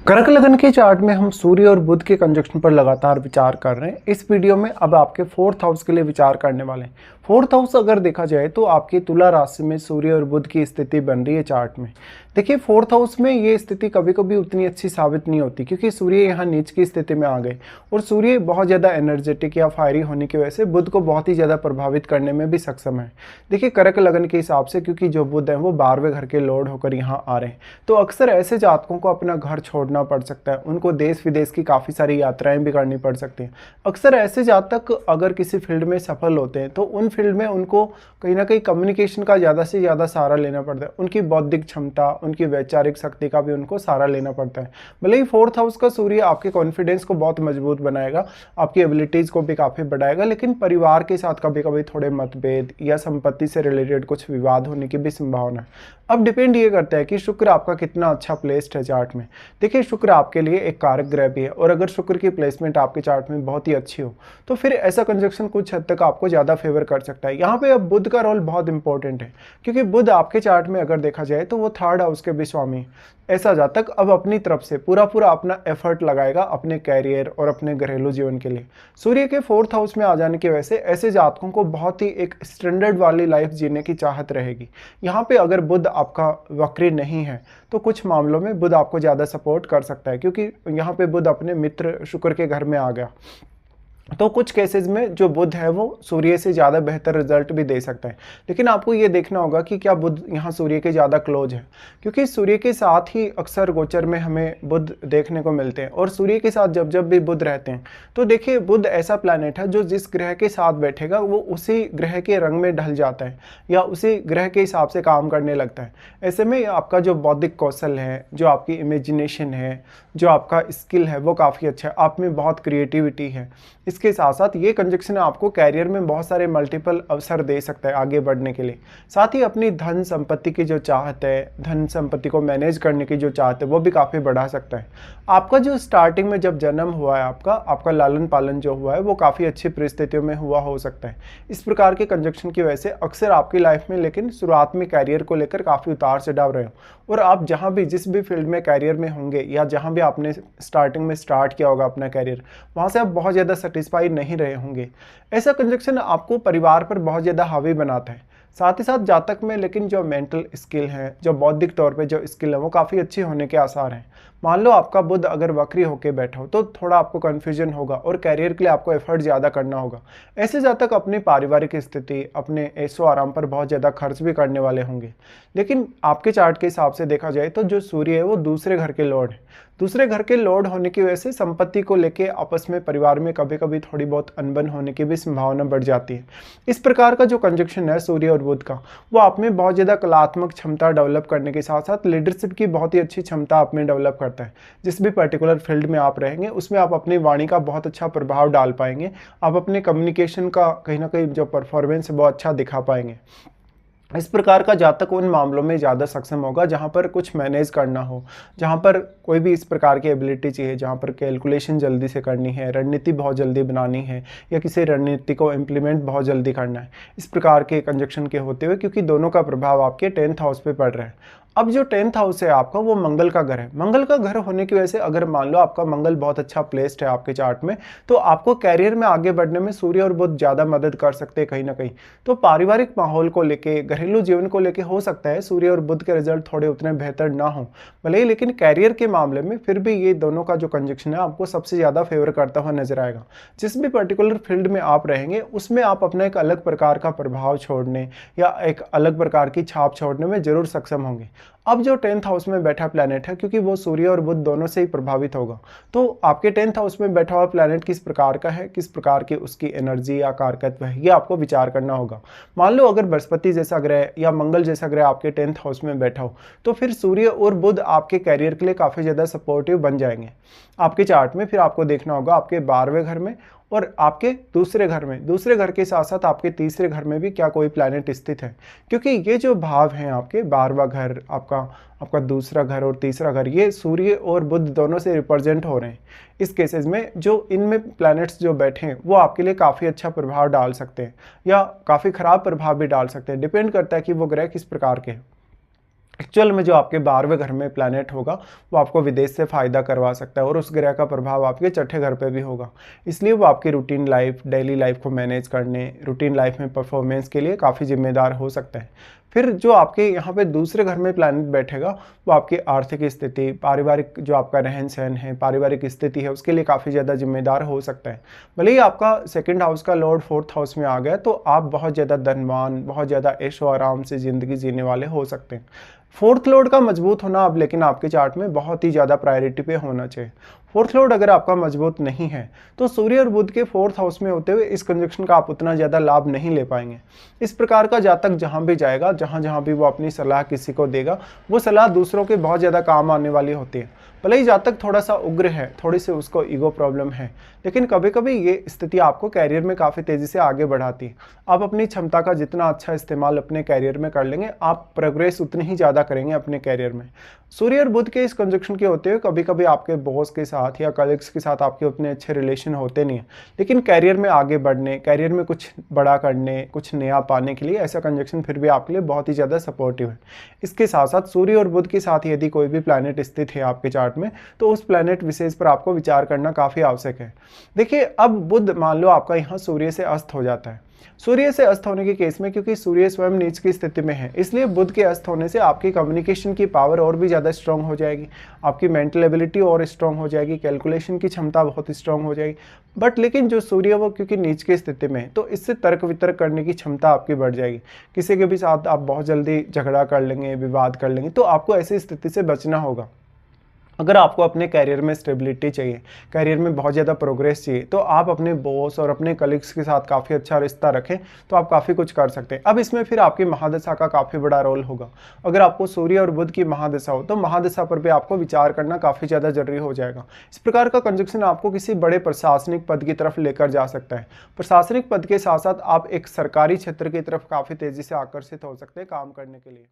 कर्क लगन के चार्ट में हम सूर्य और बुध के कंजक्शन पर लगातार विचार कर रहे हैं। इस वीडियो में अब आपके फोर्थ हाउस के लिए विचार करने वाले हैं। फोर्थ हाउस अगर देखा जाए तो आपकी तुला राशि में सूर्य और बुध की स्थिति बन रही है चार्ट में। देखिए, फोर्थ हाउस में ये स्थिति कभी कभी उतनी अच्छी साबित नहीं होती क्योंकि सूर्य यहाँ नीच की स्थिति में आ गए और सूर्य बहुत ज़्यादा एनर्जेटिक या फायरी होने की वजह से बुध को बहुत ही ज़्यादा प्रभावित करने में भी सक्षम है। देखिए, कर्क लगन के हिसाब से क्योंकि जो बुध है वो 12वें घर के लॉर्ड होकर यहाँ आ रहे हैं, तो अक्सर ऐसे जातकों को अपना घर छोड़ना पड़ सकता है। उनको देश विदेश की काफ़ी सारी यात्राएं भी करनी पड़ सकती हैं। अक्सर ऐसे जातक अगर किसी फील्ड में सफल होते हैं तो उन फील्ड में उनको कहीं ना कहीं कम्युनिकेशन का ज़्यादा से ज़्यादा सहारा लेना पड़ता है। उनकी बौद्धिक क्षमता, उनकी वैचारिक शक्ति का भी उनको सहारा लेना पड़ता है। भले ही फोर्थ हाउस का सूर्य आपके कॉन्फिडेंस को बहुत मजबूत बनाएगा, आपकी एबिलिटीज़ को भी काफ़ी बढ़ाएगा, लेकिन परिवार के साथ कभी कभी थोड़े मतभेद या संपत्ति से रिलेटेड कुछ विवाद होने की भी संभावना है। अब डिपेंड ये करता है कि शुक्र आपका कितना अच्छा प्लेस्ड है चार्ट में। देखिए, शुक्र आपके लिए एक कारक ग्रह भी है और अगर शुक्र की प्लेसमेंट आपके चार्ट में बहुत ही अच्छी हो तो फिर ऐसा कंजक्शन कुछ हद तक आपको ज़्यादा फेवर कर सकता है। यहाँ पे अब बुध का रोल बहुत इंपॉर्टेंट है क्योंकि बुध आपके चार्ट में अगर देखा जाए तो वो थर्ड हाउस के भी स्वामी है। ऐसा जातक अब अपनी तरफ से पूरा अपना एफर्ट लगाएगा अपने कैरियर और अपने घरेलू जीवन के लिए। सूर्य के फोर्थ हाउस में आ जाने की वजह से ऐसे जातकों को बहुत ही एक स्टैंडर्ड वाली लाइफ जीने की चाहत रहेगी। यहाँ पे अगर बुध आपका वक्री नहीं है तो कुछ मामलों में बुध आपको ज़्यादा सपोर्ट कर सकता है क्योंकि यहाँ पे बुध अपने मित्र शुक्र के घर में आ गया। तो कुछ केसेस में जो बुध है वो सूर्य से ज़्यादा बेहतर रिजल्ट भी दे सकता है, लेकिन आपको ये देखना होगा कि क्या बुध यहाँ सूर्य के ज़्यादा क्लोज है, क्योंकि सूर्य के साथ ही अक्सर गोचर में हमें बुध देखने को मिलते हैं और सूर्य के साथ जब जब भी बुध रहते हैं तो देखिए, बुध ऐसा प्लैनेट है जो जिस ग्रह के साथ बैठेगा वो उसी ग्रह के रंग में ढल जाता है या उसी ग्रह के हिसाब से काम करने लगता है। ऐसे में आपका जो बौद्धिक कौशल है, जो आपकी इमेजिनेशन है, जो आपका स्किल है वो काफ़ी अच्छा है, आप में बहुत क्रिएटिविटी है। इसके साथ साथ ये कंजक्शन आपको कैरियर में बहुत सारे मल्टीपल अवसर दे सकता है आगे बढ़ने के लिए। साथ ही अपनी धन संपत्ति की जो चाहत है, धन संपत्ति को मैनेज करने की जो चाहत है वो भी काफ़ी बढ़ा सकता है। आपका जो स्टार्टिंग में जब जन्म हुआ है, आपका लालन पालन जो हुआ है वो काफ़ी अच्छी परिस्थितियों में हुआ हो सकता है। इस प्रकार के कंजक्शन की वजह से अक्सर आपकी लाइफ में लेकिन शुरुआत में कैरियर को लेकर काफ़ी उतार चढ़ाव रहे हो और आप जहाँ भी जिस भी फील्ड में कैरियर में होंगे या जहाँ भी आपने स्टार्टिंग में स्टार्ट किया होगा अपना कैरियर, वहाँ से आप बहुत ज़्यादा सेटिस्फाई नहीं रहे होंगे। ऐसा कंजक्शन आपको परिवार पर बहुत ज़्यादा हावी बनाता है। साथ ही साथ जातक में लेकिन जो मेंटल स्किल है, जो बौद्धिक तौर पे जो स्किल है वो काफ़ी अच्छी होने के आसार हैं। मान लो आपका बुध अगर वक्री होकर बैठा हो तो थोड़ा आपको कन्फ्यूजन होगा और कैरियर के लिए आपको एफर्ट ज़्यादा करना होगा। ऐसे जातक अपनी पारिवारिक स्थिति, अपने ऐशो आराम पर बहुत ज़्यादा खर्च भी करने वाले होंगे। लेकिन आपके चार्ट के हिसाब से देखा जाए तो जो सूर्य है वो दूसरे घर के लॉर्ड है। दूसरे घर के लॉर्ड होने की वजह से संपत्ति को लेके आपस में परिवार में कभी कभी थोड़ी बहुत अनबन होने की भी संभावना बढ़ जाती है। इस प्रकार का जो कंजक्शन है सूर्य और बुध का, वो आप में बहुत ज़्यादा कलात्मक क्षमता डेवलप करने के साथ साथ लीडरशिप की बहुत ही अच्छी क्षमता आप में डेवलप करता है। जिस भी पर्टिकुलर फील्ड में आप रहेंगे उसमें आप अपनी वाणी का बहुत अच्छा प्रभाव डाल पाएंगे। आप अपने कम्युनिकेशन का कहीं ना कहीं जो परफॉर्मेंस है वो अच्छा दिखा पाएंगे। इस प्रकार का जातक उन मामलों में ज़्यादा सक्षम होगा जहाँ पर कुछ मैनेज करना हो, जहाँ पर कोई भी इस प्रकार की एबिलिटी चाहिए, जहाँ पर कैलकुलेशन जल्दी से करनी है, रणनीति बहुत जल्दी बनानी है या किसी रणनीति को इम्प्लीमेंट बहुत जल्दी करना है। इस प्रकार के कंजक्शन के होते हुए, क्योंकि दोनों का प्रभाव आपके 10th हाउस पे पड़ रहा है। अब जो 10th हाउस है आपका वो मंगल का घर है। मंगल का घर होने की वजह से अगर मान लो आपका मंगल बहुत अच्छा प्लेस्ड है आपके चार्ट में, तो आपको कैरियर में आगे बढ़ने में सूर्य और बुध ज़्यादा मदद कर सकते हैं कहीं ना कहीं। तो पारिवारिक माहौल को लेके, घरेलू जीवन को लेके हो सकता है सूर्य और बुध के रिजल्ट थोड़े उतने बेहतर ना हो भले ही, लेकिन कैरियर के मामले में फिर भी ये दोनों का जो कंजक्शन है आपको सबसे ज़्यादा फेवर करता हुआ नजर आएगा। जिस भी पर्टिकुलर फील्ड में आप रहेंगे उसमें आप अपना एक अलग प्रकार का प्रभाव छोड़ने या एक अलग प्रकार की छाप छोड़ने में जरूर सक्षम होंगे। अब जो 10th हाउस में बैठा प्लैनेट है, क्योंकि वो सूर्य और बुध दोनों से ही प्रभावित होगा, तो आपके 10th हाउस में बैठा हुआ प्लैनेट किस प्रकार का है, किस प्रकार की उसकी एनर्जी या कारकत्व है, ये आपको विचार करना होगा। मान लो अगर बृहस्पति जैसा ग्रह या मंगल जैसा ग्रह आपके 10th हाउस में बैठा हो तो फिर सूर्य और बुध आपके कैरियर के लिए काफ़ी ज़्यादा सपोर्टिव बन जाएंगे आपके चार्ट में। फिर आपको देखना होगा आपके 12वें घर में और आपके दूसरे घर में, दूसरे घर के साथ साथ आपके तीसरे घर में भी क्या कोई प्लैनेट स्थित है, क्योंकि ये जो भाव हैं आपके 12वां घर, आपका दूसरा घर और तीसरा घर, ये सूर्य और बुध दोनों से रिप्रेजेंट हो रहे हैं। इस केसेस में जो इनमें प्लैनेट्स जो बैठे हैं वो आपके लिए काफ़ी अच्छा प्रभाव डाल सकते हैं या काफ़ी ख़राब प्रभाव भी डाल सकते हैं। डिपेंड करता है कि वो ग्रह किस प्रकार के हैं। एक्चुअल में जो आपके 12वें घर में प्लैनेट होगा वो आपको विदेश से फ़ायदा करवा सकता है और उस ग्रह का प्रभाव आपके छठे घर पे भी होगा। इसलिए वो आपकी रूटीन लाइफ, डेली लाइफ को मैनेज करने, रूटीन लाइफ में परफॉर्मेंस के लिए काफ़ी जिम्मेदार हो सकता है। फिर जो आपके यहाँ पे दूसरे घर में प्लैनेट बैठेगा वो आपकी आर्थिक स्थिति, पारिवारिक जो आपका रहन सहन है, पारिवारिक स्थिति है, उसके लिए काफ़ी ज़्यादा जिम्मेदार हो सकता है। भले ही आपका सेकंड हाउस का लॉर्ड फोर्थ हाउस में आ गया तो आप बहुत ज़्यादा धनवान, बहुत ज़्यादा ऐशो आराम से ज़िंदगी जीने वाले हो सकते हैं। फोर्थ लॉर्ड का मजबूत होना अब लेकिन आपके चार्ट में बहुत ही ज़्यादा प्रायोरिटी पे होना चाहिए। फोर्थ लॉर्ड अगर आपका मजबूत नहीं है तो सूर्य और बुध के फोर्थ हाउस में होते हुए इस कंजक्शन का आप उतना ज़्यादा लाभ नहीं ले पाएंगे। इस प्रकार का जातक जहाँ भी जाएगा, जहाँ जहाँ भी वो अपनी सलाह किसी को देगा, वो सलाह दूसरों के बहुत ज़्यादा काम आने वाली होती है। भले ही जातक थोड़ा सा उग्र है, थोड़ी सी उसको ईगो प्रॉब्लम है, लेकिन कभी कभी ये स्थिति आपको कैरियर में काफ़ी तेज़ी से आगे बढ़ाती है। आप अपनी क्षमता का जितना अच्छा इस्तेमाल अपने कैरियर में कर लेंगे, आप प्रोग्रेस उतनी ही ज़्यादा करेंगे अपने कैरियर में। सूर्य और बुध के इस कंजक्शन के होते हुए कभी कभी आपके बॉस के साथ या कलीग्स के साथ आपके उतने अच्छे रिलेशन होते नहीं हैं, लेकिन कैरियर में आगे बढ़ने, कैरियर में कुछ बड़ा करने, कुछ नया पाने के लिए ऐसा कंजक्शन फिर भी आपके लिए बहुत ही ज़्यादा सपोर्टिव है। इसके साथ साथ सूर्य और बुध के साथ यदि कोई भी प्लैनेट स्थित है आपके चार्ट में तो उस प्लैनेट विशेष पर आपको विचार करना काफ़ी आवश्यक है। देखिए, अब बुध मान लो आपका यहाँ सूर्य से अस्त हो जाता है। सूर्य से अस्त होने के केस में, क्योंकि सूर्य स्वयं नीच की स्थिति में है, इसलिए बुध के अस्त होने से आपकी कम्युनिकेशन की पावर और भी ज़्यादा स्ट्रांग हो जाएगी, आपकी मेंटल एबिलिटी और स्ट्रांग हो जाएगी, कैलकुलेशन की क्षमता बहुत स्ट्रांग हो जाएगी। बट लेकिन जो सूर्य वो क्योंकि नीच की स्थिति में है तो इससे तर्क वितर्क करने की क्षमता आपकी बढ़ जाएगी। किसी के भी साथ आप बहुत जल्दी झगड़ा कर लेंगे, विवाद कर लेंगे, तो आपको ऐसी स्थिति से बचना होगा। अगर आपको अपने कैरियर में स्टेबिलिटी चाहिए, कैरियर में बहुत ज़्यादा प्रोग्रेस चाहिए, तो आप अपने बॉस और अपने कलीग्स के साथ काफ़ी अच्छा रिश्ता रखें तो आप काफ़ी कुछ कर सकते हैं। अब इसमें फिर आपकी महादशा का काफ़ी बड़ा रोल होगा। अगर आपको सूर्य और बुध की महादशा हो तो महादशा पर भी आपको विचार करना काफ़ी ज़्यादा जरूरी हो जाएगा। इस प्रकार का कंजक्शन आपको किसी बड़े प्रशासनिक पद की तरफ लेकर जा सकता है। प्रशासनिक पद के साथ साथ आप एक सरकारी क्षेत्र की तरफ काफ़ी तेज़ी से आकर्षित हो सकते हैं काम करने के लिए।